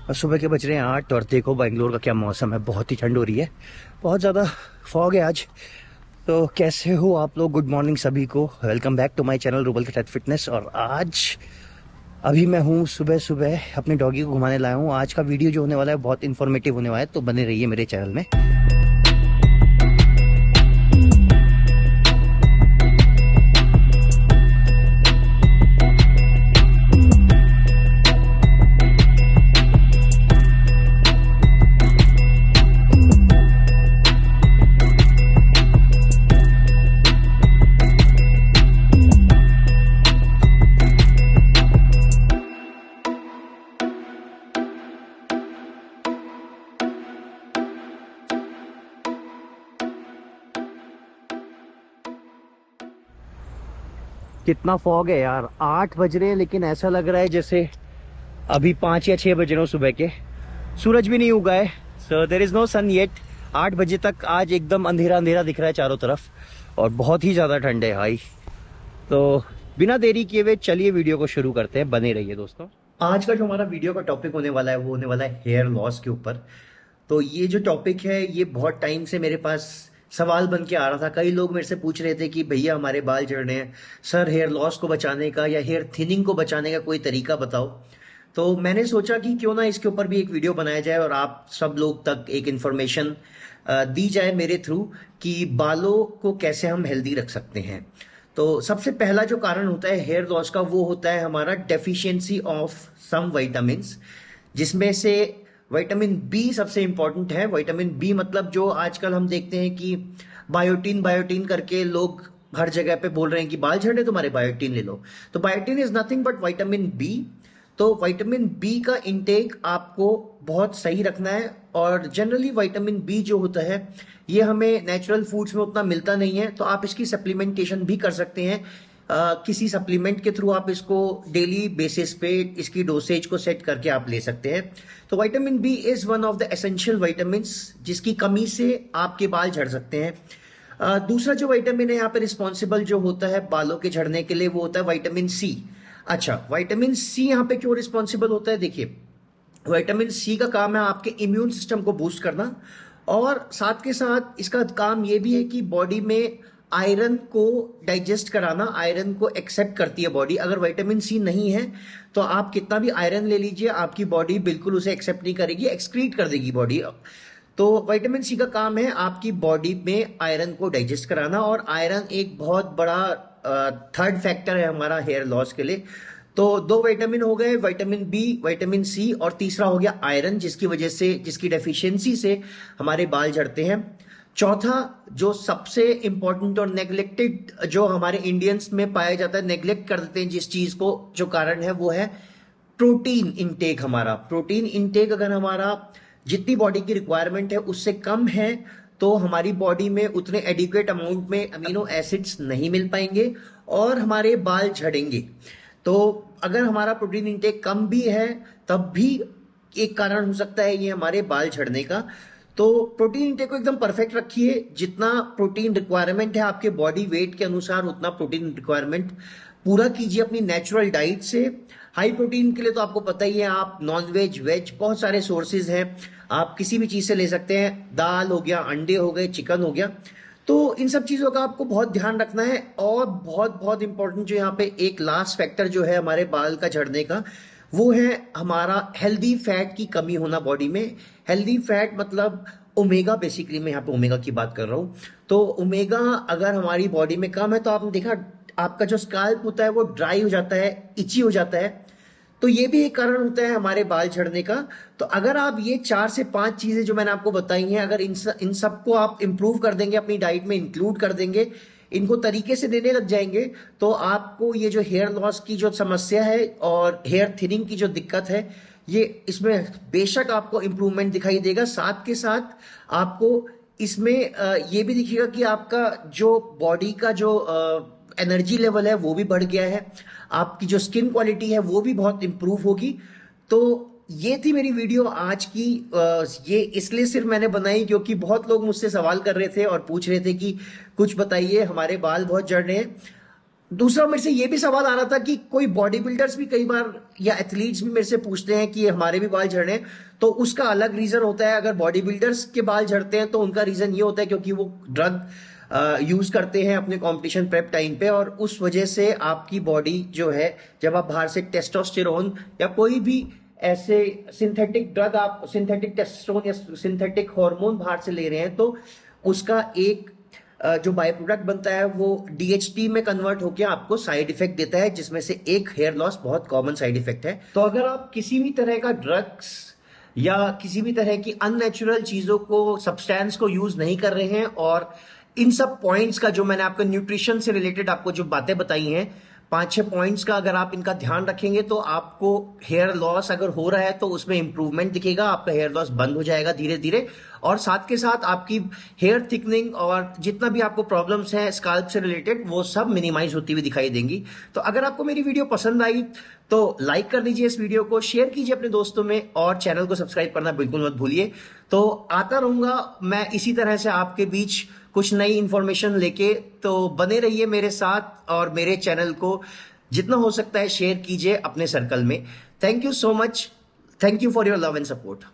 और सुबह के बज रहे हैं 8 और देखो बेंगलोर का क्या मौसम है। बहुत ही ठंड हो रही है, बहुत ज़्यादा फॉग है आज। तो कैसे हो आप लोग? गुड मॉर्निंग सभी को। Welcome back to my channel Rubal के तहत फिटनेस। और आज अभी मैं हूँ सुबह सुबह अपने डॉगी को घुमाने लाया हूँ। आज का वीडियो जो होने वाला है बहुत इन्फॉर्मेटिव होने वाला है, तो बने रहिए मेरे चैनल में। कितना फॉग है यार। 8 बज रहे हैं लेकिन ऐसा लग रहा है जैसे अभी 5 या 6 बज रहे हो सुबह के। सूरज भी नहीं उगा है, so there is no sun yet. 8 बजे तक आज एकदम अंधेरा अंधेरा दिख रहा है चारों तरफ और बहुत ही ज़्यादा ठंड है भाई। तो बिना देरी किए हुए चलिए वीडियो को शुरू करते हैं, बने रहिए दोस्तों। आज का जो हमारा वीडियो का टॉपिक होने वाला है वो होने वाला है हेयर लॉस के ऊपर। तो ये जो टॉपिक है ये बहुत टाइम से मेरे पास सवाल बन के आ रहा था। कई लोग मेरे से पूछ रहे थे कि भैया हमारे बाल झड़ रहे हैं, सर हेयर लॉस को बचाने का या हेयर थिनिंग को बचाने का कोई तरीका बताओ। तो मैंने सोचा कि क्यों ना इसके ऊपर भी एक वीडियो बनाया जाए और आप सब लोग तक एक इन्फॉर्मेशन दी जाए मेरे थ्रू कि बालों को कैसे हम हेल्दी रख सकते हैं। तो सबसे पहला जो कारण होता है हेयर लॉस का वो होता है हमारा डेफिशिएंसी ऑफ सम विटामिन्स, जिसमें से विटामिन बी सबसे इंपॉर्टेंट है। विटामिन बी मतलब जो आजकल हम देखते हैं कि बायोटीन बायोटीन करके लोग हर जगह पे बोल रहे हैं कि बाल झड़ रहे तुम्हारे बायोटीन ले लो। तो biotin is nothing but vitamin B. तो विटामिन बी का इंटेक आपको बहुत सही रखना है। और जनरली विटामिन बी जो होता है ये हमें नेचुरल फूड्स में उतना मिलता नहीं है, तो आप इसकी सप्लीमेंटेशन भी कर सकते हैं। किसी सप्लीमेंट के थ्रू आप इसको डेली बेसिस पे इसकी डोसेज को सेट करके आप ले सकते हैं। तो vitamin B is one of the essential vitamins जिसकी कमी से आपके बाल झड़ सकते हैं। दूसरा जो विटामिन है यहाँ पे रिस्पॉन्सिबल जो होता है बालों के झड़ने के लिए वो होता है विटामिन सी। अच्छा, विटामिन सी यहाँ पे क्यों रिस्पॉन्सिबल होता है? देखिए, विटामिन सी का काम है आपके इम्यून सिस्टम को बूस्ट करना, और साथ के साथ इसका काम ये भी है कि बॉडी में आयरन को डाइजेस्ट कराना। आयरन को एक्सेप्ट करती है बॉडी। अगर विटामिन सी नहीं है तो आप कितना भी आयरन ले लीजिए आपकी बॉडी बिल्कुल उसे एक्सेप्ट नहीं करेगी, एक्सक्रीट कर देगी बॉडी। तो विटामिन सी का काम है आपकी बॉडी में आयरन को डाइजेस्ट कराना, और आयरन एक बहुत बड़ा थर्ड फैक्टर है हमारा हेयर लॉस के लिए। तो दो विटामिन हो गए, विटामिन बी, विटामिन सी, और तीसरा हो गया आयरन, जिसकी वजह से, जिसकी डेफिशिएंसी से हमारे बाल झड़ते हैं। चौथा जो सबसे इंपॉर्टेंट और नेग्लेक्टेड जो हमारे इंडियंस में पाया जाता है, नेग्लेक्ट कर देते हैं जिस चीज को, जो कारण है वो है प्रोटीन इंटेक। हमारा प्रोटीन इंटेक अगर हमारा जितनी बॉडी की रिक्वायरमेंट है उससे कम है तो हमारी बॉडी में उतने एडिक्वेट अमाउंट में अमीनो एसिड्स नहीं मिल पाएंगे और हमारे बाल झड़ेंगे। तो अगर हमारा प्रोटीन इंटेक कम भी है तब भी एक कारण हो सकता है ये हमारे बाल झड़ने का। तो प्रोटीन इंटेक को एकदम परफेक्ट रखिए। जितना प्रोटीन रिक्वायरमेंट है आपके बॉडी वेट के अनुसार उतना प्रोटीन रिक्वायरमेंट पूरा कीजिए अपनी नेचुरल डाइट से। हाई प्रोटीन के लिए तो आपको पता ही है, आप नॉन वेज वेज बहुत सारे सोर्सेज हैं, आप किसी भी चीज से ले सकते हैं। दाल हो गया, अंडे हो गए, चिकन हो गया। तो इन सब चीजों का आपको बहुत ध्यान रखना है। और बहुत बहुत इंपॉर्टेंट जो यहाँ पे एक लास्ट फैक्टर जो है हमारे बाल का झड़ने का, वो है हमारा हेल्दी फैट की कमी होना बॉडी में। हेल्दी फैट मतलब ओमेगा, बेसिकली मैं यहाँ पे ओमेगा की बात कर रहा हूँ। तो ओमेगा अगर हमारी बॉडी में कम है तो आपने देखा आपका जो स्काल्प होता है वो ड्राई हो जाता है, इची हो जाता है। तो ये भी एक कारण होता है हमारे बाल झड़ने का। तो अगर आप ये 4 से 5 चीजें जो मैंने आपको बताई हैं, अगर इन सबको आप इंप्रूव कर देंगे, अपनी डाइट में इंक्लूड कर देंगे, इनको तरीके से देने लग जाएंगे, तो आपको ये जो हेयर लॉस की जो समस्या है और हेयर थिनिंग की जो दिक्कत है, ये इसमें बेशक आपको इंप्रूवमेंट दिखाई देगा। साथ के साथ आपको इसमें ये भी दिखेगा कि आपका जो बॉडी का जो एनर्जी लेवल है वो भी बढ़ गया है, आपकी जो स्किन क्वालिटी है वो भी बहुत इंप्रूव होगी। तो ये थी मेरी वीडियो आज की। ये इसलिए सिर्फ मैंने बनाई क्योंकि बहुत लोग मुझसे सवाल कर रहे थे और पूछ रहे थे कि कुछ बताइए, हमारे बाल बहुत झड़ रहे हैं। दूसरा मेरे से ये भी सवाल आ रहा था कि कोई बॉडी बिल्डर्स भी कई बार या एथलीट्स भी मेरे से पूछते हैं कि हमारे भी बाल झड़ रहे हैं, तो उसका अलग रीजन होता है। अगर बॉडी बिल्डर्स के बाल झड़ते हैं तो उनका रीजन ये होता है क्योंकि वो ड्रग यूज करते हैं अपने कंपटीशन प्रेप टाइम पे, और उस वजह से आपकी बॉडी जो है, जब आप बाहर से टेस्टोस्टेरोन या कोई भी ऐसे सिंथेटिक ड्रग, आप सिंथेटिक टेस्टोस्टेरोन या सिंथेटिक हार्मोन बाहर से ले रहे हैं, तो उसका एक जो बाय प्रोडक्ट बनता है वो डीएचटी में कन्वर्ट होकर आपको साइड इफेक्ट देता है, जिसमें से एक हेयर लॉस बहुत कॉमन साइड इफेक्ट है। तो अगर आप किसी भी तरह का ड्रग्स या किसी भी तरह की अननेचुरल चीजों को, सब्सटेंस को यूज नहीं कर रहे हैं, और इन सब पॉइंट्स का जो मैंने आपको न्यूट्रिशन से रिलेटेड आपको जो बातें बताई हैं, 5-6 पॉइंट्स का अगर आप इनका ध्यान रखेंगे तो आपको हेयर लॉस अगर हो रहा है तो उसमें इंप्रूवमेंट दिखेगा, आपका हेयर लॉस बंद हो जाएगा धीरे धीरे, और साथ के साथ आपकी हेयर थिकनिंग और जितना भी आपको प्रॉब्लम्स हैं स्काल्प से रिलेटेड वो सब मिनिमाइज होती हुई दिखाई देंगी। तो अगर आपको मेरी वीडियो पसंद आई तो लाइक कर दीजिए इस वीडियो को, शेयर कीजिए अपने दोस्तों में, और चैनल को सब्सक्राइब करना बिल्कुल मत भूलिए। तो आता रहूंगा मैं इसी तरह से आपके बीच कुछ नई इंफॉर्मेशन लेके, तो बने रहिए मेरे साथ, और मेरे चैनल को जितना हो सकता है शेयर कीजिए अपने सर्कल में। Thank you so much, thank you for your love and support.